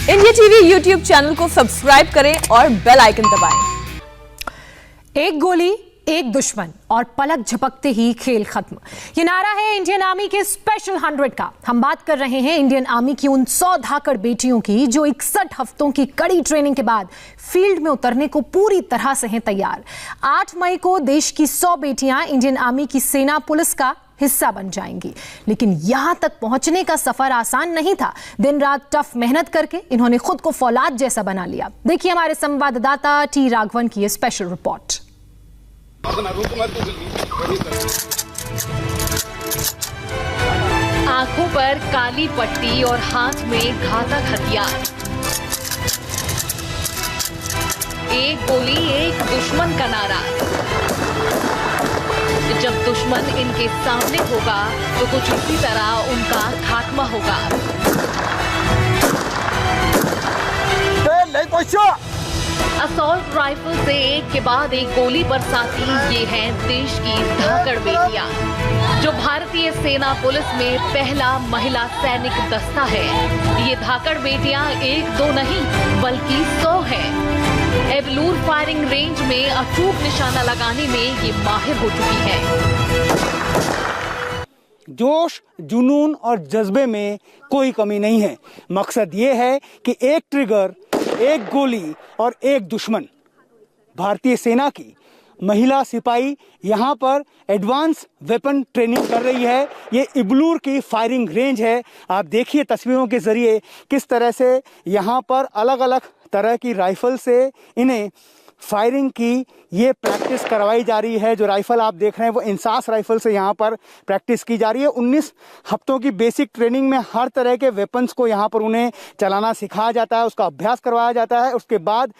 India TV YouTube channel को subscribe करें और बेल आइकन दबाएं। एक गोली, एक दुश्मन और पलक झपकते ही खेल खत्म। ये नारा है इंडियन आर्मी के स्पेशल 100 का। हम बात कर रहे हैं इंडियन आर्मी की उन 100 धाकड़ बेटियों की जो 61 हफ्तों की कड़ी ट्रेनिंग के बाद फील्ड में उतरने को पूरी तरह से हैं तैयार। 8 मई को देश की 100 बेटियां इंडियन आर्मी की सेना पुलिस का हिस्सा बन जाएंगी। लेकिन यहां तक पहुंचने का सफर आसान नहीं था। दिन रात टफ मेहनत करके इन्होंने खुद को फौलाद जैसा बना लिया। देखिए हमारे संवाददाता टी राघवन की ये स्पेशल रिपोर्ट। आंखों पर काली पट्टी और हाथ में घातक हथियार। एक गोली, एक दुश्मन का नारा। जब दुश्मन इनके सामने होगा तो कुछ इसी तरह उनका खात्मा होगा। असॉल्ट राइफल से एक के बाद एक गोली बरसाती ये हैं देश की धाकड़ बेटियां, जो भारतीय सेना पुलिस में पहला महिला सैनिक दस्ता है। ये धाकड़ बेटियां एक दो नहीं बल्कि 100 हैं। एबलूर फायरिंग रेंज में अचूक निशाना लगाने में ये माहिर हो चुकी है। जोश, जुनून और जज्बे में कोई कमी नहीं है। मकसद ये है कि एक ट्रिगर, एक गोली और एक दुश्मन। भारतीय सेना की महिला सिपाही यहाँ पर एडवांस वेपन ट्रेनिंग कर रही है। ये इबलूर की फायरिंग रेंज है। आप देखिए तस्वीरों के जरिए किस तरह से यहाँ पर अलग अलग तरह की राइफल से इन्हें फायरिंग की ये प्रैक्टिस करवाई जा रही है। जो राइफल आप देख रहे हैं वो इंसास राइफल से यहाँ पर प्रैक्टिस की जा रही है। 19 हफ्तों की बेसिक ट्रेनिंग में हर तरह के वेपन्स को यहाँ पर उन्हें चलाना सिखाया जाता है, उसका अभ्यास करवाया जाता है। उसके बाद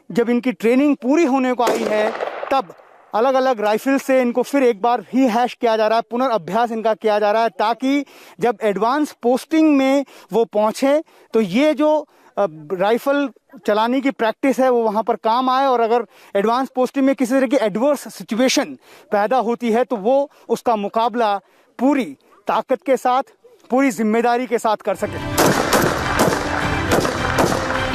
जब इनकी ट्रेनिंग पूरी होने को आई है तब अलग अलग राइफल से इनको फिर एक बार ही हैश किया जा रहा है, पुनर्अभ्यास इनका किया जा रहा है, ताकि जब एडवांस पोस्टिंग में वो पहुँचे तो ये जो राइफल चलाने की प्रैक्टिस है वो वहाँ पर काम आए। और अगर एडवांस पोस्टिंग में किसी तरह की एडवर्स सिचुएशन पैदा होती है तो वो उसका मुकाबला पूरी ताकत के साथ, पूरी जिम्मेदारी के साथ कर सके।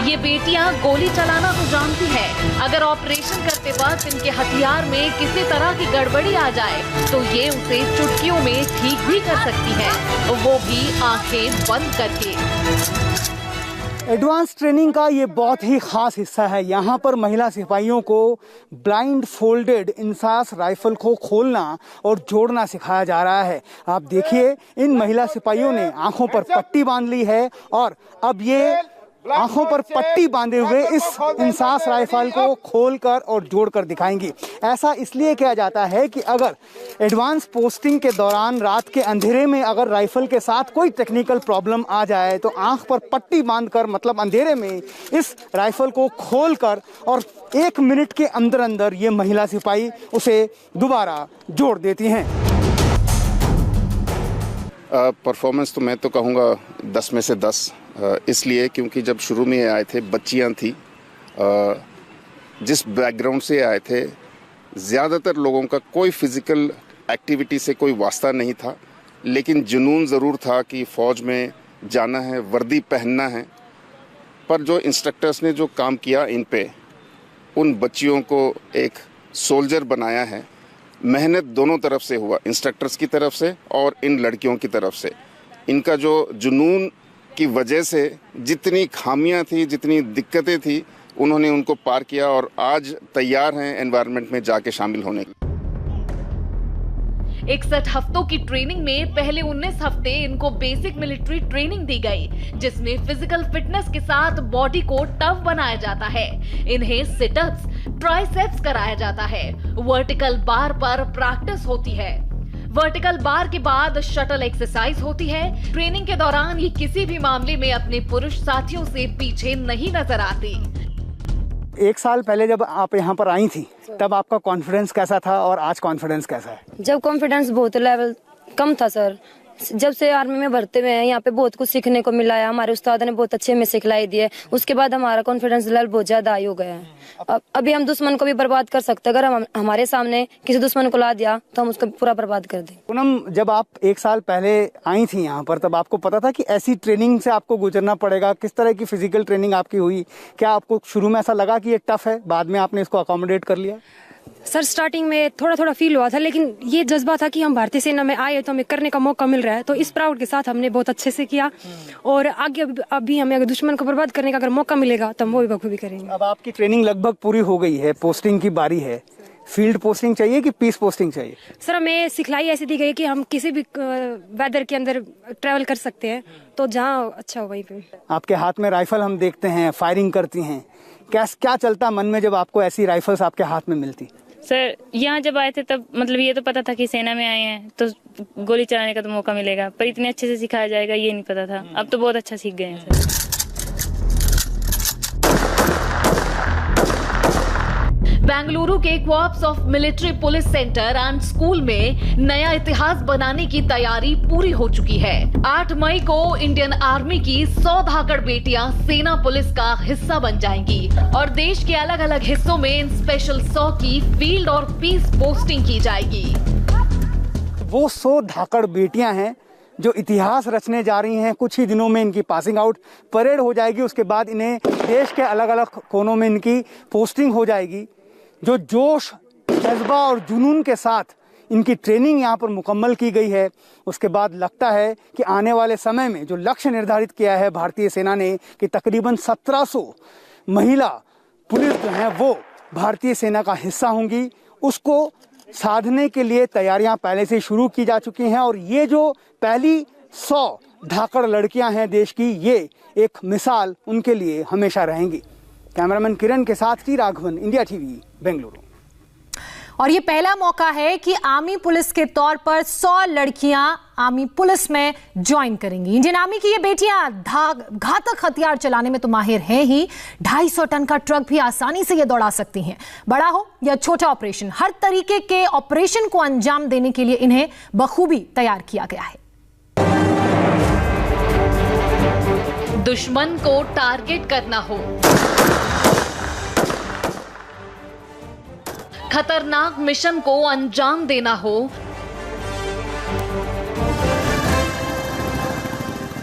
ये बेटियां गोली चलाना तो जानती है। अगर ऑपरेशन करते वक्त इनके हथियार में किसी तरह की गड़बड़ी आ जाए तो ये उसे चुटकियों में ठीक भी कर सकती है, वो भी आंखें बंद करके। एडवांस ट्रेनिंग का ये बहुत ही खास हिस्सा है। यहाँ पर महिला सिपाहियों को ब्लाइंड फोल्डेड इंसास राइफल को खोलना और जोड़ना सिखाया जा रहा है। आप देखिए इन महिला सिपाहियों ने आंखों पर पट्टी बांध ली है और अब ये आंखों पर पट्टी बांधे हुए इस इंसास राइफल को खोलकर और जोड़कर दिखाएंगी। ऐसा इसलिए किया जाता है कि अगर एडवांस पोस्टिंग के दौरान रात के अंधेरे में अगर राइफल के साथ कोई टेक्निकल प्रॉब्लम आ जाए तो आंख पर पट्टी बांधकर, मतलब अंधेरे में, इस राइफल को खोलकर और 1 मिनट के अंदर अंदर ये महिला सिपाही उसे दोबारा जोड़ देती हैं। परफॉर्मेंस तो मैं तो कहूँगा 10 में से 10, इसलिए क्योंकि जब शुरू में आए थे बच्चियाँ थी, जिस बैकग्राउंड से आए थे ज़्यादातर लोगों का कोई फिज़िकल एक्टिविटी से कोई वास्ता नहीं था, लेकिन जुनून ज़रूर था कि फ़ौज में जाना है, वर्दी पहनना है। पर जो इंस्ट्रक्टर्स ने जो काम किया इन पे, उन बच्चियों को एक सोल्जर बनाया है। मेहनत दोनों तरफ से हुआ, इंस्ट्रक्टर्स की तरफ से और इन लड़कियों की तरफ से। इनका जो जुनून की वजह से जितनी खामियां थी, जितनी दिक्कतें थी, उन्होंने उनको पार किया और आज तैयार हैं एनवायरनमेंट में जाके शामिल होने के। 61 हफ्तों की ट्रेनिंग में पहले 19 हफ्ते इनको बेसिक मिलिट्री ट्रेनिंग दी गई, जिसमें फिजिकल फिटनेस के साथ बॉडी को टफ बनाया जाता है। इन्हें सिटअप्स, ट्राइसेप्स कराया जाता है। वर्टिकल बार पर प्रैक्टिस होती है। वर्टिकल बार के बाद शटल एक्सरसाइज होती है। ट्रेनिंग के दौरान ये किसी भी मामले में अपने पुरुष साथियों से पीछे नहीं नजर आती। 1 साल पहले जब आप यहाँ पर आई थी तब आपका कॉन्फिडेंस कैसा था और आज कॉन्फिडेंस कैसा है? जब कॉन्फिडेंस बहुत लेवल कम था सर, जब से आर्मी में भर्ती हुए हैं यहाँ पे बहुत कुछ सीखने को मिला है। हमारे उस्ताद ने बहुत अच्छे हमें सिखलाई दी है। उसके बाद हमारा कॉन्फिडेंस लेवल बहुत ज्यादा हाई हो गया है। अभी हम दुश्मन को भी बर्बाद कर सकते हैं। अगर हम हमारे सामने किसी दुश्मन को ला दिया तो हम उसको पूरा बर्बाद कर दें। पूनम, जब आप 1 साल पहले आई थी यहाँ पर, तब आपको पता था कि ऐसी ट्रेनिंग से आपको गुजरना पड़ेगा? किस तरह की फिजिकल ट्रेनिंग आपकी हुई? क्या आपको शुरू में ऐसा लगा कि ये टफ है, बाद में आपने इसको अकोमोडेट कर लिया? सर स्टार्टिंग में थोड़ा थोड़ा फील हुआ था, लेकिन ये जज्बा था कि हम भारतीय सेना में आए तो हमें करने का मौका मिल रहा है, तो इस प्राउड के साथ हमने बहुत अच्छे से किया। और आगे अभी हमें अगर दुश्मन को बर्बाद करने का अगर मौका मिलेगा तो हम वो भी बखूबी करेंगे। अब आपकी ट्रेनिंग लगभग पूरी हो गई है, पोस्टिंग की बारी है। फील्ड पोस्टिंग चाहिए कि पीस पोस्टिंग चाहिए? सर हमें सिखलाई ऐसी दी गई कि हम किसी भी वेदर के अंदर ट्रैवल कर सकते हैं, तो जहाँ अच्छा हो वहीं पे। आपके हाथ में राइफल हम देखते हैं, फायरिंग करती हैं। क्या चलता मन में जब आपको ऐसी राइफल्स आपके हाथ में मिलती? सर यहाँ जब आए थे तब मतलब ये तो पता था कि सेना में आए हैं तो गोली चलाने का तो मौका मिलेगा, पर इतने अच्छे से सिखाया जाएगा ये नहीं पता था। अब तो बहुत अच्छा सीख गए हैं सर। बेंगलुरु के corps of military police centre and school में नया इतिहास बनाने की तैयारी पूरी हो चुकी है। 8 मई को इंडियन आर्मी की 100 धाकड़ बेटियां सेना पुलिस का हिस्सा बन जाएंगी और देश के अलग अलग हिस्सों में इन स्पेशल 100 की फील्ड और पीस पोस्टिंग की जाएगी। वो 100 धाकड़ बेटियां हैं जो इतिहास रचने जा रही हैं। कुछ ही दिनों में इनकी पासिंग आउट परेड हो जाएगी। उसके बाद इन्हें देश के अलग अलग कोनों में इनकी पोस्टिंग हो जाएगी। जो जोश, जज्बा और जुनून के साथ इनकी ट्रेनिंग यहाँ पर मुकम्मल की गई है, उसके बाद लगता है कि आने वाले समय में जो लक्ष्य निर्धारित किया है भारतीय सेना ने कि तकरीबन 1700 महिला पुलिस जो हैं वो भारतीय सेना का हिस्सा होंगी, उसको साधने के लिए तैयारियां पहले से शुरू की जा चुकी हैं। और ये जो पहली 100 धाकड़ लड़कियां हैं देश की, ये एक मिसाल उनके लिए हमेशा रहेंगी। कैमरामैन किरण के साथ T Raghavan, India TV, Bengaluru. और ये पहला मौका है कि आर्मी पुलिस के तौर पर 100 लड़कियां आर्मी पुलिस में ज्वाइन करेंगी। इंडियन आर्मी की ये बेटियां घातक हथियार चलाने में तो माहिर हैं ही, 250 टन का ट्रक भी आसानी से ये दौड़ा सकती हैं। बड़ा हो या छोटा ऑपरेशन, हर तरीके के ऑपरेशन को अंजाम देने के लिए इन्हें बखूबी तैयार किया गया है। दुश्मन को टारगेट करना हो, खतरनाक मिशन को अंजाम देना हो,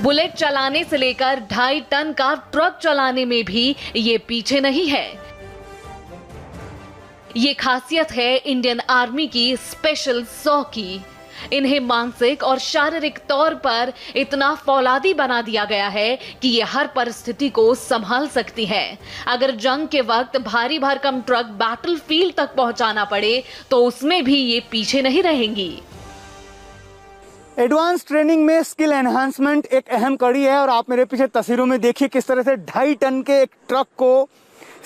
बुलेट चलाने से लेकर 2.5 टन का ट्रक चलाने में भी ये पीछे नहीं है। ये खासियत है इंडियन आर्मी की स्पेशल 100 की। इन्हें मानसिक और शारीरिक तौर पर इतना फौलादी बना दिया गया है कि ये हर परिस्थिति को संभाल सकती है। अगर जंग के वक्त भारी भरकम ट्रक बैटलफील्ड तक पहुंचाना पड़े तो उसमें भी ये पीछे नहीं रहेंगी। एडवांस ट्रेनिंग में स्किल एनहांसमेंट एक अहम कड़ी है और आप मेरे पीछे तस्वीरों में देखिए किस तरह से 2.5 टन के एक ट्रक को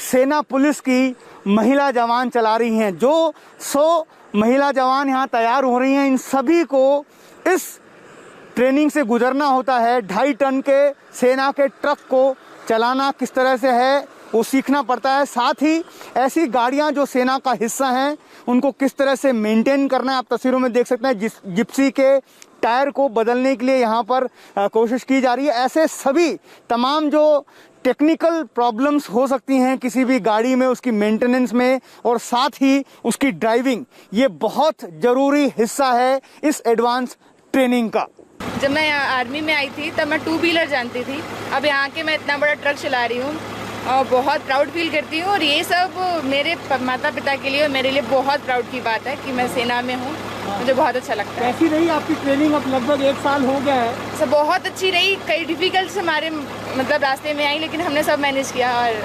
सेना पुलिस की महिला जवान चला रही हैं। जो 100 महिला जवान यहाँ तैयार हो रही हैं, इन सभी को इस ट्रेनिंग से गुजरना होता है। 2.5 टन के सेना के ट्रक को चलाना किस तरह से है वो सीखना पड़ता है। साथ ही ऐसी गाड़ियाँ जो सेना का हिस्सा हैं उनको किस तरह से मेंटेन करना है। आप तस्वीरों में देख सकते हैं जिप्सी के टायर को बदलने के लिए यहाँ पर कोशिश की जा रही है। ऐसे सभी तमाम जो टेक्निकल प्रॉब्लम्स हो सकती हैं किसी भी गाड़ी में, उसकी मेंटेनेंस में और साथ ही उसकी ड्राइविंग, ये बहुत ज़रूरी हिस्सा है इस एडवांस ट्रेनिंग का। जब मैं आर्मी में आई थी तब मैं 2 व्हीलर जानती थी। अब यहाँ के मैं इतना बड़ा ट्रक चला रही हूँ और बहुत प्राउड फील करती हूँ। और ये सब मेरे माता पिता के लिए और मेरे लिए बहुत प्राउड की बात है कि मैं सेना में हूँ। मुझे बहुत अच्छा लगता है। कैसी रही आपकी ट्रेनिंग? अब लगभग 1 साल हो गया है। सब बहुत अच्छी रही। कई डिफिकल्ट हमारे मतलब रास्ते में आई, लेकिन हमने सब मैनेज किया और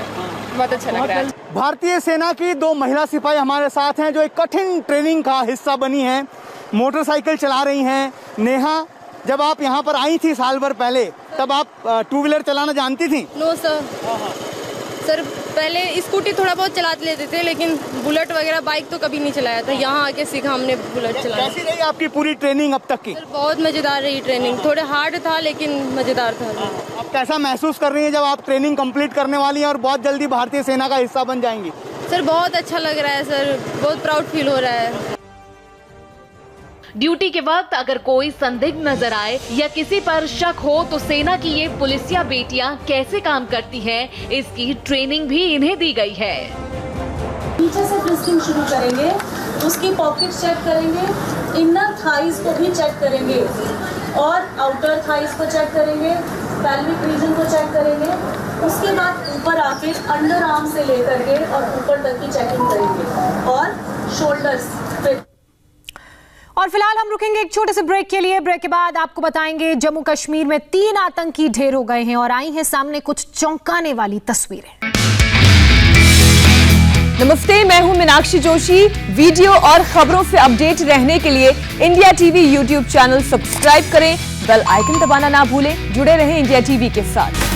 बहुत अच्छा लग रहा है। भारतीय सेना की 2 महिला सिपाही हमारे साथ हैं जो एक कठिन ट्रेनिंग का हिस्सा बनी हैं। मोटरसाइकिल चला रही हैं। नेहा, जब आप यहाँ पर आई थी साल भर पहले, तब आप 2 व्हीलर चलाना जानती थी? नो सर, पहले स्कूटी थोड़ा बहुत चलाते लेते थे, लेकिन बुलेट वगैरह बाइक तो कभी नहीं चलाया था। यहाँ आके सीखा हमने बुलेट चलाना। कैसी रही आपकी पूरी ट्रेनिंग अब तक की? सर बहुत मजेदार रही ट्रेनिंग। थोड़ा हार्ड था लेकिन मजेदार था। अब कैसा महसूस कर रही हैं जब आप ट्रेनिंग कंप्लीट करने वाली हैं और बहुत जल्दी भारतीय सेना का हिस्सा बन जाएंगी? सर बहुत अच्छा लग रहा है सर, बहुत प्राउड फील हो रहा है। ड्यूटी के वक्त अगर कोई संदिग्ध नजर आए या किसी पर शक हो तो सेना की ये पुलिसिया बेटियां कैसे काम करती हैं, इसकी ट्रेनिंग भी इन्हें दी गई है। नीचे से फ्रिस्किंग शुरू करेंगे, उसकी पॉकेट चेक करेंगे, इनर थाइज को भी चेक करेंगे और आउटर थाइज को चेक करेंगे, पेल्विक रीजन को चेक करेंगे। उसके बाद ऊपर आके अंडर आर्म से लेकर के और ऊपर तक की चेकिंग करेंगे और शोल्डर्स पे। और फिलहाल हम रुकेंगे एक छोटे से ब्रेक के लिए। ब्रेक के बाद आपको बताएंगे जम्मू कश्मीर में 3 आतंकी ढेर हो गए हैं और आई हैं सामने कुछ चौंकाने वाली तस्वीरें। नमस्ते, मैं हूं मीनाक्षी जोशी। वीडियो और खबरों से अपडेट रहने के लिए India TV YouTube channel subscribe करें, बेल आइकन दबाना ना भूलें। जुड़े रहें इंडिया टीवी के साथ।